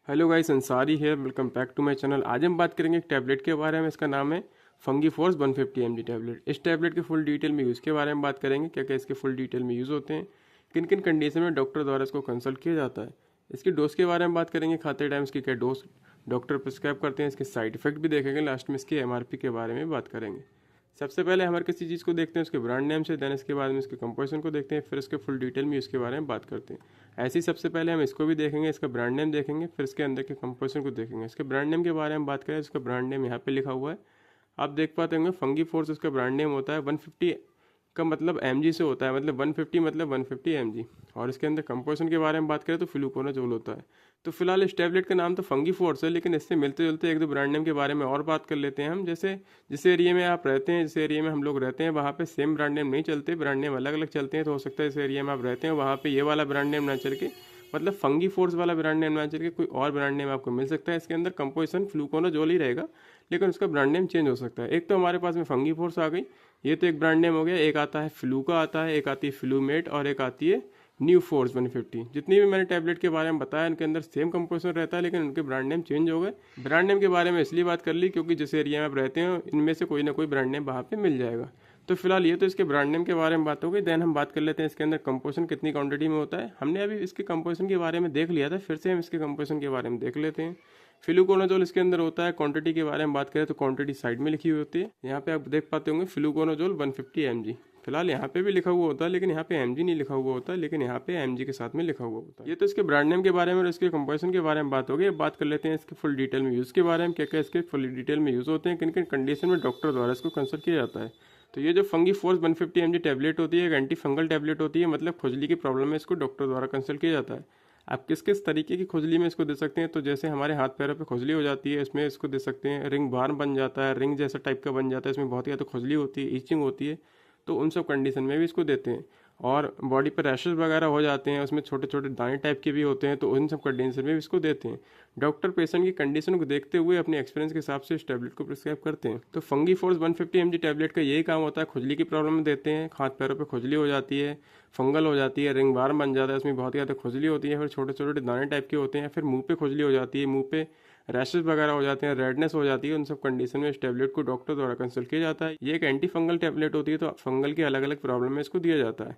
Hello guys, Ansari है। Welcome back to my channel. आज हम बात करेंगे एक टैबलेट के बारे में। इसका नाम है फंगी फोर्स 150 mg टैबलेट। इस टैबलेट के फुल डिटेल में यूज़ के बारे में बात करेंगे, क्या क्या इसके फुल डिटेल में यूज़ होते हैं, किन किन कंडीशन में डॉक्टर द्वारा इसको कंसल्ट किया जाता है। इसकी डोज के बारे में बात करेंगे, खाते टाइम इसकी क्या डोज डॉक्टर प्रिस्क्राइब करते हैं, इसके साइड इफेक्ट भी देखेंगे। लास्ट में इसके एमआरपी के बारे में बात करेंगे। सबसे पहले हमारे किसी चीज़ को देखते हैं उसके ब्रांड नेम से, देन इसके बाद में इसके कंपोजिशन को देखते हैं, फिर इसके फुल डिटेल में इसके बारे में बात करते हैं। ऐसे ही सबसे पहले हम इसको भी देखेंगे, इसका ब्रांड नेम देखेंगे, फिर इसके अंदर के कंपोजिशन को देखेंगे। इसके ब्रांड नेम के बारे में बात करें, इसका ब्रांड नेम यहाँ पे लिखा हुआ है, आप देख पाते होंगे। फंगी फोर्स इसका ब्रांड नेम होता है। 150 का मतलब mg से होता है, मतलब 150 मतलब 150 mg। और इसके अंदर कंपोजिशन के बारे में बात करें तो फ्लूकोनाजोल होता है। तो फिलहाल इस टैबलेट का नाम तो फंगी फोर्स है, लेकिन इससे मिलते जुलते एक दो ब्रांड नेम के बारे में और बात कर लेते हैं हम। जैसे जिस एरिया में आप रहते हैं, जिस एरिया में हम लोग रहते हैं, वहाँ पे सेम ब्रांड नेम नहीं चलते, ब्रांड नेम अलग अलग चलते हैं। तो हो सकता है इस एरिया में आप रहते हैं वहाँ पे ये वाला ब्रांड नेम ना चल के, मतलब फंगी फोर्स वाला ब्रांड नेम ना चल के कोई और ब्रांड नेम आपको मिल सकता है। इसके अंदर कंपोजिशन फ्लूकोनाजोल ही रहेगा, लेकिन उसका ब्रांड नेम चेंज हो सकता है। एक तो हमारे पास में फंगी फोर्स आ गई, ये तो एक ब्रांड नेम हो गया। एक आता है फ्लूका आता है, एक आती है फ्लूमेट, और एक आती है न्यू फोर्स 150। जितनी भी मैंने टैबलेट के बारे में बताया, इनके अंदर सेम कंपोजिशन रहता है, लेकिन उनके ब्रांड नेम चेंज हो गए। ब्रांड नेम के बारे में इसलिए बात कर ली क्योंकि जिस एरिया में आप रहते हो इनमें से कोई ना कोई ब्रांड नेम वहाँ पे मिल जाएगा। तो फिलहाल ये तो इसके ब्रांड नेम के बारे में बात हो गई। देन हम बात कर लेते हैं इसके अंदर कंपोजिशन कितनी क्वांटिटी में होता है। हमने अभी इसके कंपोजिशन के बारे में देख लिया था, फिर से हम इसके कंपोजिशन के बारे में देख लेते हैं। फ्लूकोनाजोल इसके अंदर होता है। क्वांटिटी के बारे में बात करें तो क्वांटिटी साइड में लिखी हुई होती है। यहाँ पे आप देख पाते होंगे फ्लूकोनाजोल 150 mg। फिलहाल यहाँ पे भी लिखा हुआ होता है, लेकिन यहाँ पे mg नहीं लिखा हुआ होता है, लेकिन यहाँ पे mg के साथ में लिखा हुआ होता है। ये तो इसके ब्रांड नेम के बारे में और इसके कंपोजिशन के बारे में बात हो गई। अब बात कर लेते हैं इसके फुल डिटेल में यूज़ के बारे में, क्या क्या इसके फुल डिटेल में यूज़ होते हैं, किन किन कंडीशन में डॉक्टर द्वारा इसको कंसल्ट किया जाता है। तो ये जो फंगी फोर्स 150 mg टैबलेट होती है, एक एंटी फंगल टैबलेट होती है। मतलब खुजली की प्रॉब्लम में इसको डॉक्टर द्वारा कंसल्ट किया जाता है। आप किस किस तरीके की खुजली में इसको दे सकते हैं, तो जैसे हमारे हाथ पैरों पे खुजली हो जाती है, इसमें इसको दे सकते हैं। रिंग बार्न बन जाता है, रिंग जैसा टाइप का बन जाता है, इसमें बहुत ही ज़्यादा खुजली होती है, ईचिंग होती है, तो उन सब कंडीशन में भी इसको देते हैं। और बॉडी पर रैशेज वगैरह हो जाते हैं, उसमें छोटे छोटे दाने टाइप के भी होते हैं, तो उन सब कंडीशन में भी इसको देते हैं। डॉक्टर पेशेंट की कंडीशन को देखते हुए अपने एक्सपीरियंस के हिसाब से इस टैबलेट को प्रिस्क्राइब करते हैं। तो फंगी फोर्स 150 mg टैबलेट का यही काम होता है, खुजली की प्रॉब्लम में देते हैं। हाथ पैरों पे खुजली हो जाती है, फंगल हो जाती है, रिंग बार बन जाता है, उसमें बहुत ही ज़्यादा खुजली होती है, फिर छोटे छोटे दाने टाइप के होते हैं, फिर मुंह पे खुजली हो जाती है, मुंह पे रैशेज वगैरह हो जाते हैं, रेडनेस हो जाती है। उन सब कंडीशन में इस टैबलेट को डॉक्टर द्वारा कंसल्ट किया जाता है। ये एक एंटी फंगल टैबलेट होती है, तो फंगल की अलग अलग प्रॉब्लम में इसको दिया जाता है।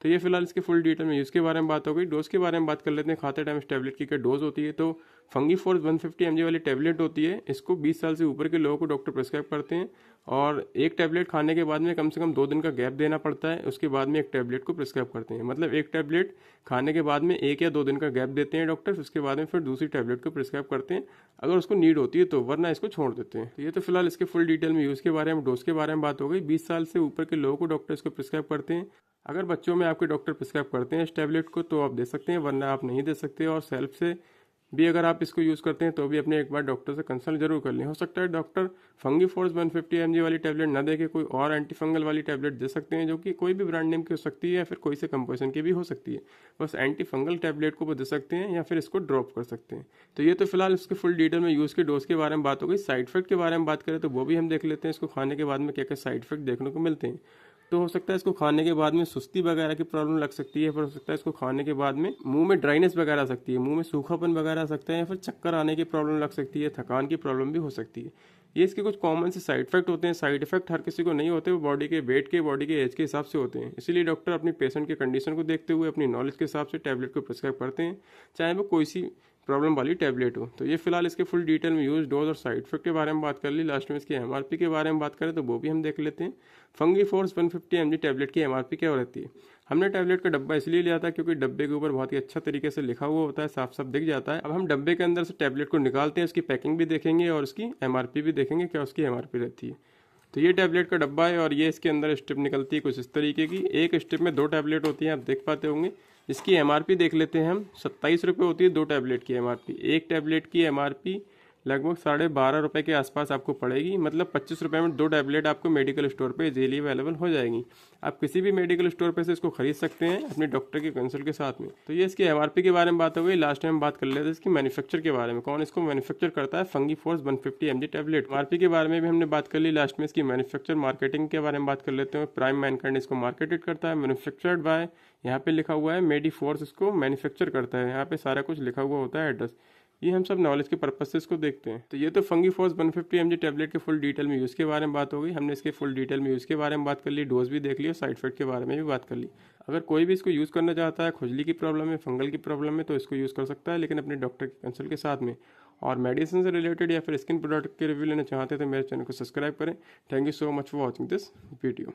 तो ये फिलहाल इसके फुल डिटेल में यूज़ के बारे में बात हो गई। डोज के बारे में बात कर लेते हैं। खाते टाइम इस टैबलेट की क्या डोज होती है, तो फंगी फोर्स 150 mg वाली टैबलेट होती है, इसको 20 साल से ऊपर के लोगों को डॉक्टर प्रिस्क्राइब करते हैं। और एक टैबलेट खाने के बाद में कम से कम 2 दिन का गैप देना पड़ता है, उसके बाद में एक टैबलेट को प्रिस्क्राइब करते हैं। मतलब एक टैबलेट खाने के बाद में 1 या 2 दिन का गैप देते हैं डॉक्टर, उसके बाद में फिर दूसरी टैबलेट को प्रिस्क्राइब करते हैं अगर उसको नीड होती है तो, वरना इसको छोड़ देते हैं। तो ये तो फिलहाल इसके फुल डिटेल में यूज़ के बारे में, डोज के बारे में बात हो गई। 20 साल से ऊपर के लोगों को डॉक्टर इसको प्रिस्क्राइब करते हैं। अगर बच्चों में आपके डॉक्टर प्रिस्क्राइब करते हैं इस टैबलेट को तो आप दे सकते हैं, वरना आप नहीं दे सकते। और सेल्फ से भी अगर आप इसको यूज़ करते हैं तो भी अपने एक बार डॉक्टर से कंसल्ट जरूर कर लें। हो सकता है डॉक्टर फंगी फोर्स 150 mg वाली टैबलेट ना दे के कोई और एंटी फंगल वाली टैबलेट दे सकते हैं, जो कि कोई भी ब्रांड नेम की हो सकती है या फिर कोई से कंपोजिशन की भी हो सकती है। बस एंटी फंगल टैबलेट को वो दे सकते हैं या फिर इसको ड्रॉप कर सकते हैं। तो ये तो फिलहाल इसके फुल डिटेल में यूज़ के डोज के बारे में बात हो गई। साइड इफेक्ट के बारे में बात करें तो वो भी हम देख लेते हैं, इसको खाने के बाद में क्या क्या साइड इफेक्ट देखने को मिलते हैं। तो हो सकता है इसको खाने के बाद में सुस्ती वगैरह की प्रॉब्लम लग सकती है, फिर हो सकता है इसको खाने के बाद में मुंह में ड्राइनेस वगैरह आ सकती है, मुंह में सूखापन वगैरह आ सकता है, या फिर चक्कर आने की प्रॉब्लम लग सकती है, थकान की प्रॉब्लम भी हो सकती है। ये इसके कुछ कॉमन से साइड इफेक्ट होते हैं। साइड इफेक्ट हर किसी को नहीं होते, वो बॉडी के वेट के, बॉडी के एज के हिसाब से होते हैं। इसीलिए डॉक्टर अपनी पेशेंट के कंडीशन को देखते हुए अपनी नॉलेज के हिसाब से टैबलेट को प्रिस्क्राइब करते हैं, चाहे वो कोई सी प्रॉब्लम वाली टैबलेट हो। तो ये फिलहाल इसके फुल डिटेल में यूज, डोज और साइड इफेक्ट के बारे में बात कर ली। लास्ट में इसकी एमआरपी के बारे में बात करें तो वो भी हम देख लेते हैं। फंगी फोर्स 150 mg टैबलेट की एमआरपी क्या रहती है। हमने टैबलेट का डब्बा इसलिए लिया था क्योंकि डब्बे के ऊपर बहुत ही अच्छा तरीके से लिखा हुआ होता है, साफ साफ दिख जाता है। अब हम डब्बे के अंदर से टैबलेट को निकालते हैं, उसकी पैकिंग भी देखेंगे और उसकी एमआरपी भी देखेंगे, क्या उसकी एमआरपी रहती है। तो ये टैबलेट का डब्बा है और ये इसके अंदर स्ट्रिप निकलती है कुछ इस तरीके की। एक स्ट्रिप में 2 टैबलेट होती हैं, आप देख पाते होंगे। इसकी एमआरपी देख लेते हैं हम। 27 रुपये होती है 2 टैबलेट की एमआरपी। एक टैबलेट की एमआरपी लगभग 12.5 रुपये के आसपास आपको पड़ेगी। मतलब 25 रुपये में 2 टैबलेट आपको मेडिकल स्टोर पे इजीली अवेलेबल हो जाएगी। आप किसी भी मेडिकल स्टोर पे से इसको खरीद सकते हैं अपने डॉक्टर के कंसल्ट के साथ में। तो ये इसकी एमआरपी के बारे में बात हो गई। लास्ट टाइम बात कर लेते हैं इसकी मैन्युफैक्चर के बारे में, कौन इसको मैन्युफैक्चर करता है। Fungi force 150 mg tablet. MRP के बारे में भी हमने बात कर ली। लास्ट में इसकी मैन्युफैक्चर मार्केटिंग के बारे में बात कर लेते हैं। प्राइम मैनकाइंड इसको मार्केटेड करता है, मैन्युफैक्चर्ड बाय, यहाँ पे लिखा हुआ है मेडी फोर्स इसको मैन्युफैक्चर करता है। यहाँ पे सारा कुछ लिखा हुआ होता है एड्रेस। ये हम सब नॉलेज के पर्पज से इसको देखते हैं। तो ये तो फंगी फोर्स 150 mg टैबलेट के फुल डिटेल में यूज़ के बारे में बात हो गई। हमने इसके फुल डिटेल में यूज़ के बारे में बात कर ली, डोज भी देख ली और साइड इफेक्ट के बारे में भी बात कर ली। अगर कोई भी इसको यूज़ करना चाहता है, खुजली की प्रॉब्लम है, फंगल की प्रॉब्लम है, तो इसको यूज़ कर सकता है, लेकिन अपने डॉक्टर के कंसल्ट के साथ में। और मेडिसिन से रिलेटेड या फिर स्किन प्रोडक्ट के रिव्यू लेना चाहते हैं तो मेरे चैनल को सब्सक्राइब करें। Thank you so much for watching this video.